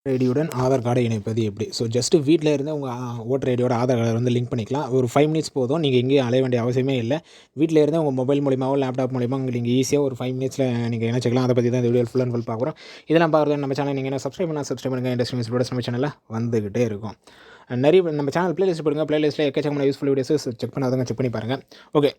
ஐடியுடன் ஆதார் கார்டை இணைப்பது எப்படி? ஸோ ஜஸ்ட்டு வீட்டில் இருந்து உங்கள் ஓட்டர் ஐடியோட ஆதார் கார்டை வந்து லிங்க் பண்ணிக்கலாம். ஒரு 5 மினிட்ஸ் போதும். நீங்கள் எங்கேயும் அலைய வேண்டிய அவசியமே இல்லை. வீட்டில் இருந்தே உங்கள் மொபைல் மூலியமாவோ, லேப்டாப் மூலியமா நீங்கள் ஈஸியாக ஒரு 5 மினிட்ஸில் நீங்கள் இணைச்சிக்கலாம். அதை பற்றி தான் இந்த வீடியோ ஃபுல் அண்ட் ஃபுல் பார்க்குறோம். இதெல்லாம் பார்க்குறது நம்ம சேனல் நீங்கள் என்ன சப்ஸ்கிரைப் பண்ணுங்கள். இண்டஸ்ட்ரி வீடியோஸ் நம்ம சேனலில் வந்துகிட்டே இருக்கும். நிறைய நம்ம சேனல் பிளேலிஸ்ட் போடுங்க. பிளேலிஸ்ட்டில் எக்கச்சக்கமான யூஸ்ஃபுல் வீடியோஸ் செக் பண்ணாதவங்க செக் பண்ணி பாருங்கள். ஓகே,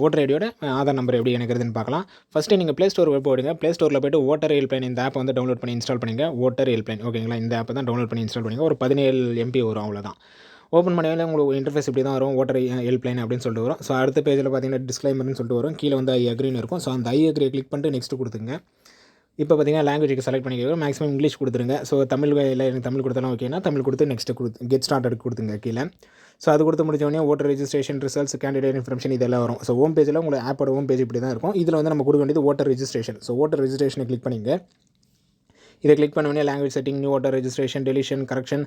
ஓட்டர் ஐடியோட ஆதார் நம்பர் எப்படி இணைக்கிறதுன்னு பார்க்கலாம். ஃபஸ்ட்டு நீங்கள் ப்ளே ஸ்டோர் போயிடுங்க. ப்ளே ஸ்டோரில் போய்ட்டு ஓட்டர் ஹெல்ப்லைன் இந்த ஆப் வந்து டவுன்லோட் பண்ணி இன்ஸ்டால் பண்ணிங்க. ஓட்டர் ஹெல்ப்லைன் ஓகேங்களா, இந்த ஆப்பை தான் டவுன்லோட் பண்ணி இன்ஸ்டால் பண்ணிங்க. ஒரு 17 MB வரும், அவ்வளோதான். ஓப்பன் பண்ணவே உங்களுக்கு இன்டர்ஃபேஸ் இப்படி தான் வரும். ஓட்டர் ஹெல்ப்லைன் அப்படின்னு சொல்லிட்டு வரும். ஸோ அடுத்த பேஜில் பார்த்தீங்கன்னா டிஸ்க்ளைமர்னு சொல்லிட்டு வரும். கீழே வந்து ஐ அக்ரின்னு இருக்கும். ஸோ அந்த ஐ அக்ரியை கிளிக் பண்ணிட்டு நெக்ஸ்ட் கொடுத்துங்க. இப்போ பார்த்தீங்கன்னா லாங்குவேஜுக்கு செலக்ட் பண்ணிக்கிறோம். மேக்ஸிமம் இங்கிலீஷ் கொடுத்துருங்க. ஸோ தமிழ் இல்லை, எனக்கு தமிழ் கொடுத்தாலும் ஓகேனா தமிழ் கொடுத்து நெக்ஸ்ட்டு கெட் ஸ்டார்டட் கொடுத்துங்க கீழே. ஸோ அது கொடுத்து முடிச்சோடனே voter registration results candidate information இதெல்லாம் வரும். ஸோ ஹோம் பேஜில் உங்களோட ஆப்போட ஹோம் பேஜ் இப்படி தான் இருக்கும். இதில் வந்து நம்ம கொடுக்க வேண்டியது ஓட்டர் ரெஜிஸ்ட்ரேஷன். ஸோ ஓட்டர் ரெஜிஸ்ட்ரேஷனை கிளிக் பண்ணிங்க. இதை கிளிக் பண்ணோடனே language setting, new voter registration, deletion, correction,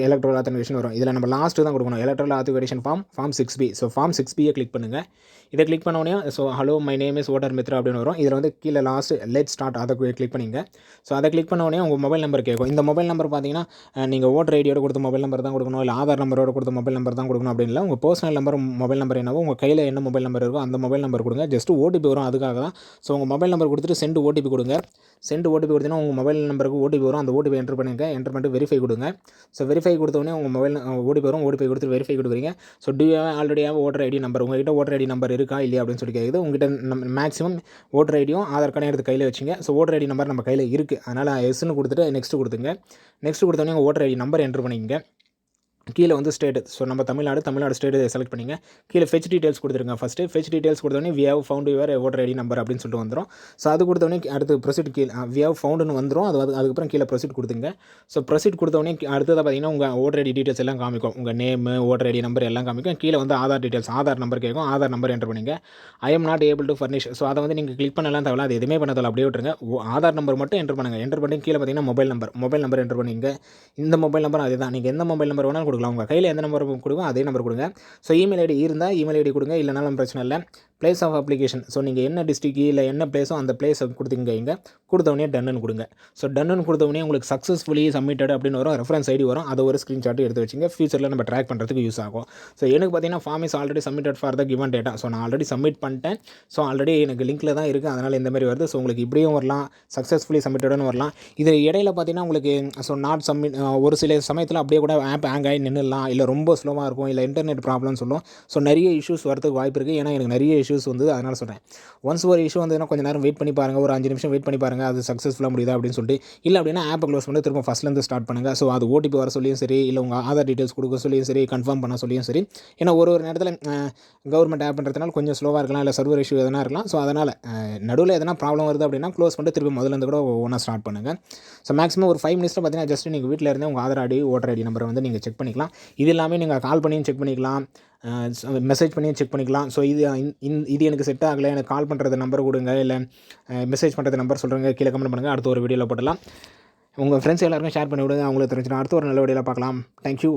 electoral authentication வரும். இதில் நம்ம லாஸ்ட்டு தான் கொடுக்கணும். Electoral authentication form 6B. So form 6Bயை கிளிக் பண்ணுங்கள். இதை கிளிக் பண்ணோடனே so hello my name is voter Mitra அப்படின்னு வரும். இதில் வந்து கீழே லாஸ்ட் லெட் ஸ்டார்ட் அதை கிளிக் பண்ணிங்க. ஸோ அதை கிளிக் பண்ணோடனே உங்கள் மொபைல் நம்பர் கேட்கும். இந்த மொபைல் நம்பர் பார்த்தீங்கன்னா நீங்கள் ஓட்டர் ஐடியோட கொடுத்த மொபைல் நம்பர் தான் கொடுக்கணும், இல்லை ஆதார் நம்பரோட கொடுத்த மொபைல் நம்பர் தான் கொடுக்கணும் அப்படின்னு இல்லை. உங்கள் பர்சனல் நம்பர் மொபைல் நம்பர் என்னவோ, உங்கள் கையில் என்ன மொபைல் நம்பர் இருக்கோ அந்த மொபைல் நம்பர் கொடுங்க. ஜஸ்ட் ஓடிபி வரும், அதுக்காக தான். ஸோ உங்கள் மொபைல் நம்பர் கொடுத்துட்டு சென்ட் ஓடிபி கொடுங்க. சென்ட் ஓடிபி கொடுத்தீங்கன்னா உங்கள் மொபைல் நம்பருக்கு ஓடிபி வரும். அந்த ஓடிபி என்டர் பண்ணிங்க. என்டர் பண்ணிட்டு வெரிஃபை கொடுங்க. ஸோ வெரிஃபை கொடுத்தோடனே உங்கள் மொபைல் ஓடிபி வரும். ஓடிபி கொடுத்து வெரிஃபை கொடுக்குறீங்க. So already voter ID number உங்கள்கிட்ட ஓட்டர் ஐடி நம்பர் இருக்கா இல்லையா அப்படின்னு சொல்லி கேட்குது. உங்கள்கிட்ட மேக்ஸிமம் ஓட்டர் ஐடியும் ஆதார் கார்டையும் எடுத்து கையில் வச்சுங்க. ஸோ ஓட்டர் ஐடி நம்பர் நம்ம கையில் இருக்குது, அதனால் எஸ்ன்னு கொடுத்துட்டு நெக்ஸ்ட் கொடுத்துங்க. நெக்ஸ்ட் கொடுத்தோடனே உங்கள் ஓட்டர் ஐடி நம்பர் என்டர் பண்ணிங்க. கீழே வந்து ஸ்டேட், ஸோ நம்ம தமிழ்நாடு ஸ்டேட் செலக்ட் பண்ணிங்க. கீழே ஃபெச் டீட்டெயில்ஸ் கொடுத்துருங்க. ஃபஸ்ட்டு ஃபெச் டீட்டெயில்ஸ் கொடுத்தோடனே we have found your voter ID number அப்படின்னு சொல்லிட்டு வந்துடும். ஸோ அது கொடுத்தோடனே அடுத்து ப்ரொசீட் கீழே வி ஹவ் ஃபவுண்டுன்னு வந்துடும். அதுக்கப்புறம் கீழே ப்ரொசீட் கொடுத்துங்க. ஸோ ப்ரொசீட் கொடுத்தோடனே அடுத்ததாக பார்த்தீங்கன்னா உங்கள் ஓட்டர் ஐடி டீட்டெயில்ஸ் எல்லாம் காமிக்கும். உங்கள் நேமு, ஓட்டர் ஐடி நம்பர் எல்லாம் காமிக்கும். கீழே வந்து ஆதார் டீட்டெயில்ஸ், ஆதார் நம்பர் கேட்கும். ஆதார் நம்பர் என்டர் பண்ணிங்க. I am not able to furnish. So அதை வந்து நீங்கள் கிளிக் பண்ணலாம் தேவையில்ல, அது எதுவுமே பண்ண தேவை, அப்படியே விட்டுருங்க. ஆதார் நம்பர் மட்டும் என்டர் பண்ணுங்கள். என்டர் பண்ணி கீழே பார்த்தீங்கன்னா மொபைல் நம்பர் என்டர் பண்ணிங்க. இந்த மொபைல் நம்பர் அதே தான். நீங்கள் எந்த மொபைல் நம்பர் வேணாலும் கொடுக்கலாம். உங்கள் கையில் எந்த நம்பர் கொடுங்க, அதே நம்பர் கொடுங்க. ஸோ இமெயில் ஐடி இருந்தால் இமெயில் ஐடி கொடுங்க, இல்லைனாலும் பிரச்சனை இல்லை. பிளேஸ் ஆஃப் அப்ளிகேஷன், ஸோ நீங்கள் என்ன டிஸ்ட்ரிக்ட் இல்லை என்ன பிளேஸோ அந்த பிளேஸை கொடுத்துங்க. இங்கே கொடுத்தவொடனே டன்னு கொடுங்க. ஸோ டன்னு கொடுத்தவொடனே உங்களுக்கு சக்ஸஸ்ஃபுல்லி சப்மிட்டட் அப்படின்னு வரும். ரெஃபரன்ஸ் ஐடி வரும். அதை ஒரு ஸ்க்ரீன்ஷாட் எடுத்து வச்சுங்க. ஃபியூச்சரில் நம்ம ட்ராக் பண்ணுறதுக்கு யூஸ் ஆகும். ஸோ எனக்கு பார்த்தீங்கன்னா form is already submitted for the given data. So நான் ஆல்ரெடி சப்மிட் பண்ணிட்டேன். ஸோ ஆல்ரெடி எனக்கு லிங்க்கில் தான் இருக்குது, அதனால் இந்த மாதிரி வருது. ஸோ உங்களுக்கு இப்படியும் வரலாம், சக்ஸஸ்ஃபுல்லி சப்மிட்டட்னு வரலாம். இது இடையில பார்த்தீங்கன்னா உங்களுக்கு ஸோ நாட் சப்மிட், ஒரு சில சமயத்தில் அப்படியே கூட ஆப் ஹேங் ஆகி நின்றுலாம், இல்லை ரொம்ப ஸ்லோவாக இருக்கும், இல்லை இன்டர்நெட் ப்ராப்ளம் சொல்லும். ஸோ நிறைய இஷ்யூஸ் வரதுக்கு வாய்ப்பு இருக்குது. ஏன்னா எனக்கு நிறைய இஷ்யூஸ் வந்து, அதனால் சொல்கிறேன். ஒன்ஸ் ஒரு இஷ்யூ வந்ததுன்னா கொஞ்சம் நேரம் வெயிட் பண்ணி பாருங்கள். ஒரு 5 நிமிஷம் வெயிட் பண்ணி பாருங்கள், அது சக்ஸஸ்ஃபுல்லாக முடியுதா அப்படின்னு சொல்லிட்டு. இல்லை அப்படின்னா ஆப்பை க்ளோஸ் பண்ணி திரும்ப ஃபஸ்ட்லேருந்து ஸ்டார்ட் பண்ணுங்கள். ஸோ அது ஓடிபி வர சொல்லியும் சரி, இல்லை உங்கள் ஆதார் டீட்டெயில்ஸ் கொடுக்க சொல்லியும் சரி, கன்ஃபார்ம் பண்ண சொல்லியும் சரி. ஏன்னா ஒரு நேரத்தில் கவர்மெண்ட் ஆப்ன்றதுனால கொஞ்சம் ஸ்லோவாக இருக்கலாம், இல்லை சர்வர் இஷ்யூ எதனா இருக்கலாம். ஸோ அதனால் நடுவில் எதனா ப்ராப்ளம் வருது அப்படின்னா க்ளோஸ் பண்ணிட்டு திரும்ப முதல்லேருந்து கூட ஒன்றா ஸ்டார்ட் பண்ணுங்கள். ஸோ மேக்ஸிமம் ஒரு 5 மினிட்ஸில் பார்த்தீங்கன்னா ஜஸ்ட் நீங்கள் வீட்டில் இருந்தே உங்கள் ஆதார் ஐடி, ஓட்டர் ஐடி நம்பரை வந்து நீங்கள் செக் பண்ணிக்கலாம். இது எல்லாமே நீங்கள் கால் பண்ணியும் செக் பண்ணிக்கலாம், மெசேஜ் பண்ணியும் செக் பண்ணிக்கலாம். ஸோ இது எனக்கு செட் ஆகலை, எனக்கு கால் பண்ணுறது நம்பர் கொடுங்க, இல்லை மெசேஜ் பண்ணுறது நம்பர் சொல்கிறேங்க, கீழே கமெண்ட் பண்ணுங்கள். அடுத்த ஒரு வீடியோவில் போடலாம். உங்கள் ஃப்ரெண்ட்ஸ் எல்லாருக்கும் ஷேர் பண்ணி விடுங்க, அவங்களுக்கு தெரிஞ்சுனா அடுத்த ஒரு நல்ல வீடியோவில் பார்க்கலாம். தேங்க்யூ.